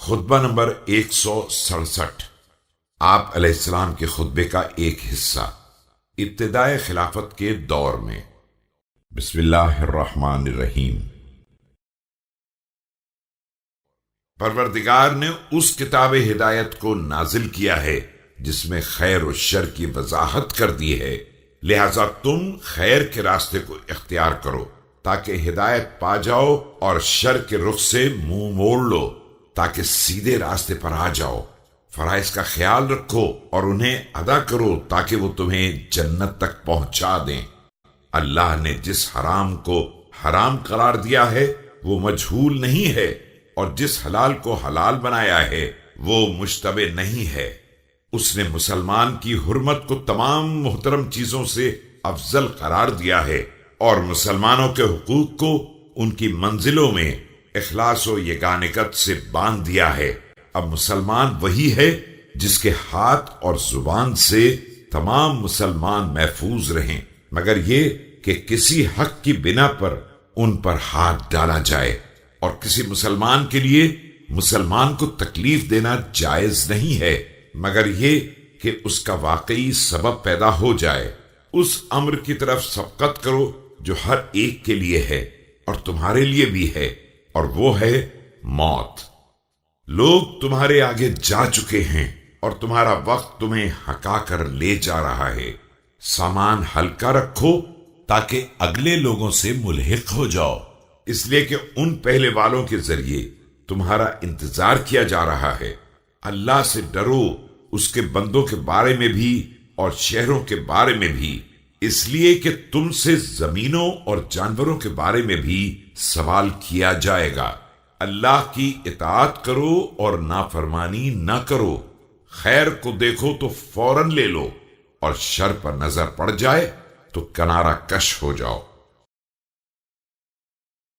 خطبہ نمبر 167 آپ علیہ السلام کے خطبے کا ایک حصہ ابتدائے خلافت کے دور میں۔ بسم اللہ الرحمن الرحیم۔ پروردگار نے اس کتاب ہدایت کو نازل کیا ہے جس میں خیر و شر کی وضاحت کر دی ہے، لہذا تم خیر کے راستے کو اختیار کرو تاکہ ہدایت پا جاؤ، اور شر کے رخ سے منہ موڑ لو تاکہ سیدھے راستے پر آ جاؤ۔ فرائض کا خیال رکھو اور انہیں ادا کرو تاکہ وہ تمہیں جنت تک پہنچا دیں۔ اللہ نے جس حرام کو حرام قرار دیا ہے وہ مجہول نہیں ہے، اور جس حلال کو حلال بنایا ہے وہ مشتبہ نہیں ہے۔ اس نے مسلمان کی حرمت کو تمام محترم چیزوں سے افضل قرار دیا ہے، اور مسلمانوں کے حقوق کو ان کی منزلوں میں اخلاص و یگانگت سے باندھ دیا ہے۔ اب مسلمان وہی ہے جس کے ہاتھ اور زبان سے تمام مسلمان محفوظ رہیں، مگر یہ کہ کسی حق کی بنا پر ان پر ہاتھ ڈالا جائے، اور کسی مسلمان کے لیے مسلمان کو تکلیف دینا جائز نہیں ہے مگر یہ کہ اس کا واقعی سبب پیدا ہو جائے۔ اس امر کی طرف سبقت کرو جو ہر ایک کے لیے ہے اور تمہارے لیے بھی ہے، اور وہ ہے موت۔ لوگ تمہارے آگے جا چکے ہیں اور تمہارا وقت تمہیں ہکا کر لے جا رہا ہے۔ سامان ہلکا رکھو تاکہ اگلے لوگوں سے ملحق ہو جاؤ، اس لیے کہ ان پہلے والوں کے ذریعے تمہارا انتظار کیا جا رہا ہے۔ اللہ سے ڈرو، اس کے بندوں کے بارے میں بھی اور شہروں کے بارے میں بھی، اس لیے کہ تم سے زمینوں اور جانوروں کے بارے میں بھی سوال کیا جائے گا۔ اللہ کی اطاعت کرو اور نافرمانی نہ کرو۔ خیر کو دیکھو تو فوراً لے لو، اور شر پر نظر پڑ جائے تو کنارہ کش ہو جاؤ۔